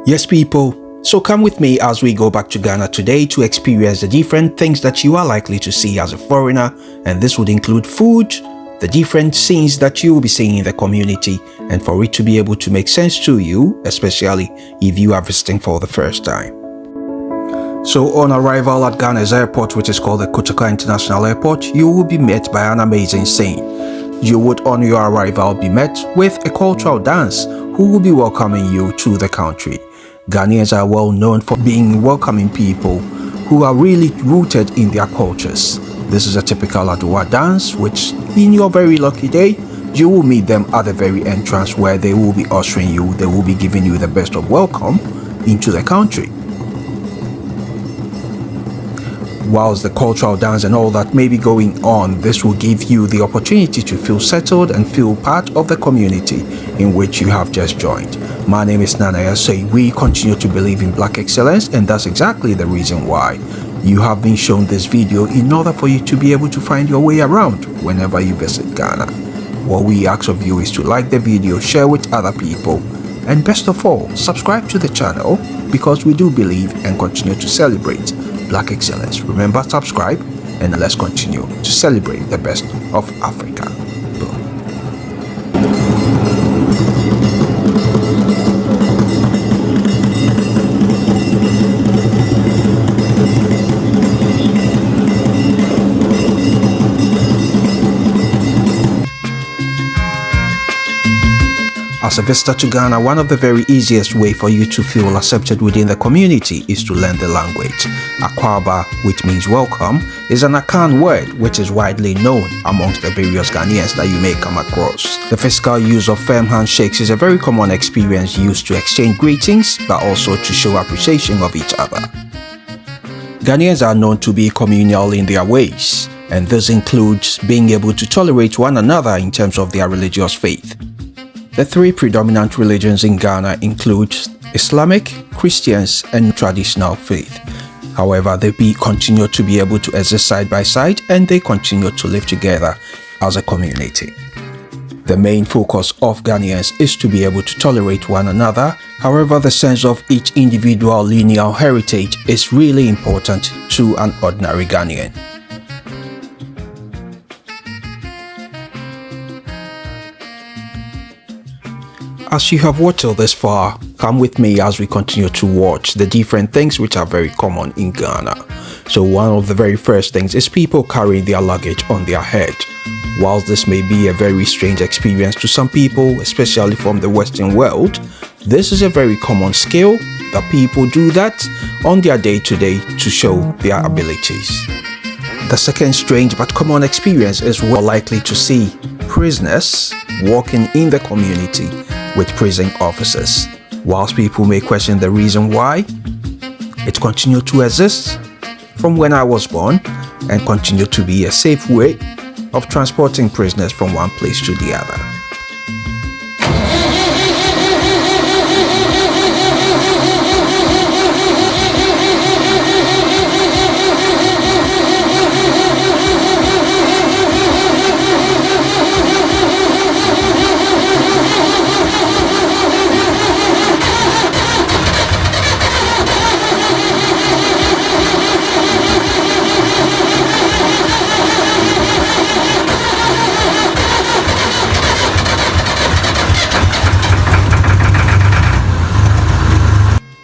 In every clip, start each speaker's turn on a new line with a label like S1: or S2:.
S1: Yes, people, so come with me as we go back to Ghana today to experience the different things that you are likely to see as a foreigner, and this would include food, the different scenes that you will be seeing in the community, and for it to be able to make sense to you, especially if you are visiting for the first time. So on arrival at Ghana's airport, which is called the Kotoka International Airport, you will be met by an amazing scene. You would on your arrival be met with a cultural dance who will be welcoming you to the country. Ghanaians are well known for being welcoming people who are really rooted in their cultures. This is a typical Adowa dance, which in your very lucky day, you will meet them at the very entrance where they will be ushering you, they will be giving you the best of welcome into the country. Whilst the cultural dance and all that may be going on, this will give you the opportunity to feel settled and feel part of the community in which you have just joined. My name is Nanaya. So we continue to believe in Black excellence, and that's exactly the reason why you have been shown this video in order for you to be able to find your way around whenever you visit Ghana. What we ask of you is to like the video, share with other people, and best of all, subscribe to the channel because we do believe and continue to celebrate Black excellence. Remember, subscribe, and let's continue to celebrate the best of Africa. Boom. As a visitor to Ghana, one of the very easiest way for you to feel accepted within the community is to learn the language. Akwaba, which means welcome, is an Akan word which is widely known amongst the various Ghanaians that you may come across. The physical use of firm handshakes is a very common experience used to exchange greetings, but also to show appreciation of each other. Ghanaians are known to be communal in their ways, and this includes being able to tolerate one another in terms of their religious faith. The three predominant religions in Ghana include Islamic, Christians, and traditional faith. However, they continue to be able to exist side by side, and they continue to live together as a community. The main focus of Ghanaians is to be able to tolerate one another. However, the sense of each individual lineal heritage is really important to an ordinary Ghanaian. As you have watched till this far, come with me as we continue to watch the different things which are very common in Ghana. So one of the very first things is people carrying their luggage on their head. Whilst this may be a very strange experience to some people, especially from the Western world, this is a very common skill that people do that on their day-to-day to show their abilities. The second strange but common experience is we're likely to see prisoners walking in the community with prison officers. Whilst people may question the reason why, it continued to exist from when I was born and continue to be a safe way of transporting prisoners from one place to the other.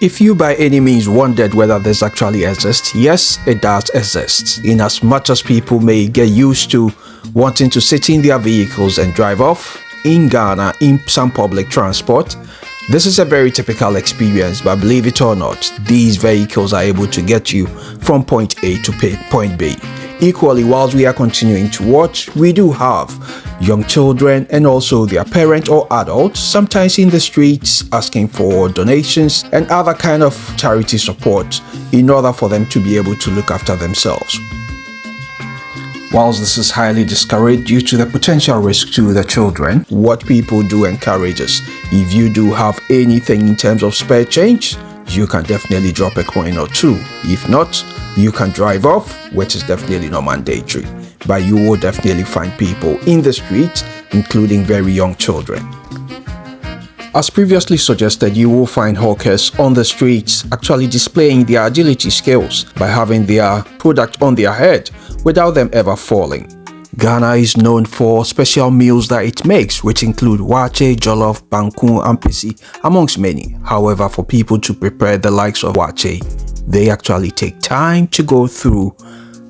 S1: If you by any means wondered whether this actually exists, yes, it does exist. In as much as people may get used to wanting to sit in their vehicles and drive off, in Ghana, in some public transport, this is a very typical experience, but believe it or not, these vehicles are able to get you from point A to point B. Equally, whilst we are continuing to watch, we do have young children and also their parent or adults sometimes in the streets asking for donations and other kind of charity support in order for them to be able to look after themselves. Whilst this is highly discouraged due to the potential risk to the children, what people do encourage us, if you do have anything in terms of spare change, you can definitely drop a coin or two. If not, you can drive off, which is definitely not mandatory. But you will definitely find people in the streets, including very young children. As previously suggested, you will find hawkers on the streets actually displaying their agility skills by having their product on their head without them ever falling. Ghana is known for special meals that it makes, which include waakye, jollof, banku, and pisi, amongst many. However, for people to prepare the likes of waakye, they actually take time to go through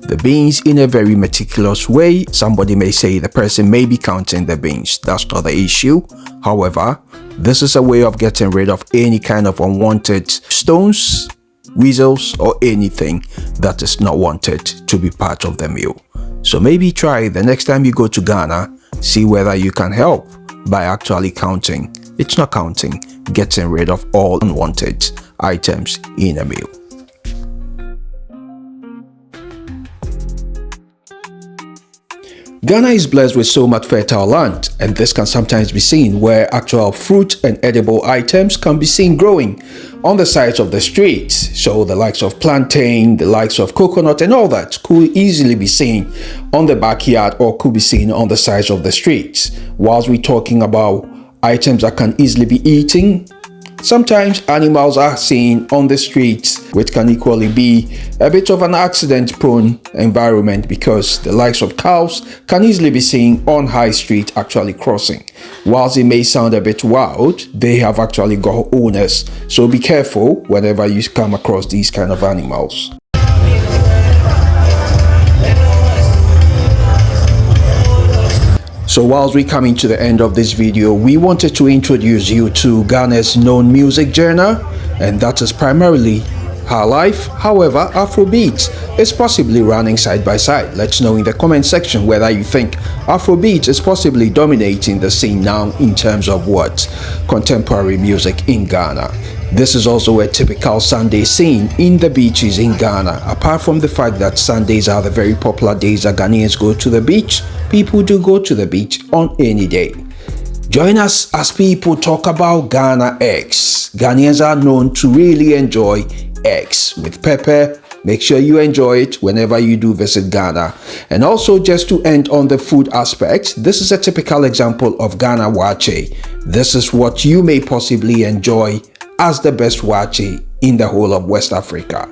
S1: the beans in a very meticulous way. Somebody may say the person may be counting the beans. That's not the issue. However, this is a way of getting rid of any kind of unwanted stones, weasels, or anything that is not wanted to be part of the meal. So maybe try the next time you go to Ghana, see whether you can help by actually counting. It's not counting, getting rid of all unwanted items in a meal. Ghana is blessed with so much fertile land, and this can sometimes be seen where actual fruit and edible items can be seen growing on the sides of the streets. So the likes of plantain, the likes of coconut and all that could easily be seen on the backyard or could be seen on the sides of the streets. Whilst we're talking about items that can easily be eaten, sometimes animals are seen on the streets, which can equally be a bit of an accident-prone environment because the likes of cows can easily be seen on high street actually crossing. Whilst it may sound a bit wild, they have actually got owners. So be careful whenever you come across these kind of animals. So whilst we're coming to the end of this video, we wanted to introduce you to Ghana's known music genre, and that is primarily High Life. However, Afrobeat is possibly running side by side. Let's know in the comment section whether you think Afrobeat is possibly dominating the scene now in terms of what contemporary music in Ghana. This is also a typical Sunday scene in the beaches in Ghana. Apart from the fact that Sundays are the very popular days that Ghanaians go to the beach, people do go to the beach on any day. Join us as people talk about Ghana eggs. Ghanaians are known to really enjoy eggs with pepper. Make sure you enjoy it whenever you do visit Ghana. And also, just to end on the food aspect, this is a typical example of Ghana waakye. This is what you may possibly enjoy as the best waakye in the whole of West Africa.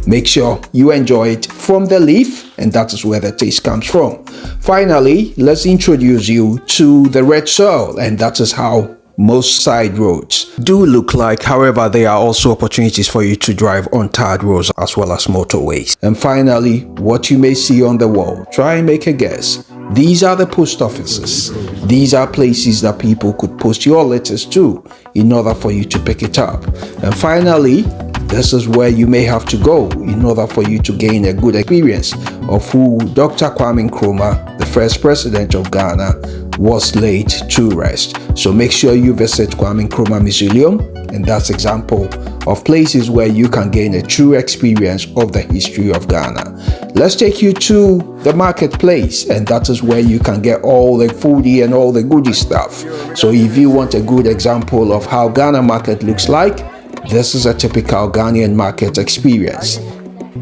S1: Make sure you enjoy it from the leaf, and that is where the taste comes from. Finally, let's introduce you to the red soil, and that is how most side roads do look like. However, there are also opportunities for you to drive on tarred roads as well as motorways. And finally, what you may see on the wall, try and make a guess. These are the post offices. These are places that people could post your letters to in order for you to pick it up. And finally, this is where you may have to go in order for you to gain a good experience of who Dr. Kwame Nkrumah, the first president of Ghana, was laid to rest. So make sure you visit Kwame Nkrumah Mausoleum, and that's example of places where you can gain a true experience of the history of Ghana. Let's take you to the marketplace, and that is where you can get all the foodie and all the goodie stuff. So if you want a good example of how Ghana market looks like, this is a typical Ghanaian market experience.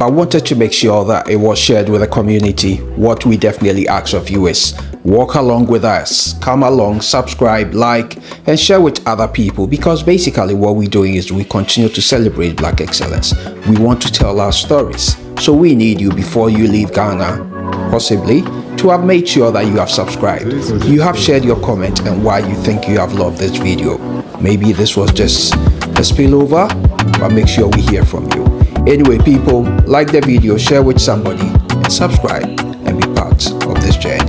S1: I wanted to make sure that it was shared with the community. What we definitely ask of you is walk along with us, come along, subscribe, like, and share with other people, because basically what we're doing is we continue to celebrate Black excellence. We want to tell our stories. So we need you before you leave Ghana, possibly, to have made sure that you have subscribed, you have shared your comment and why you think you have loved this video. Maybe this was just a spillover, but make sure we hear from you. Anyway, people, like the video, share with somebody, and subscribe and be part of this journey.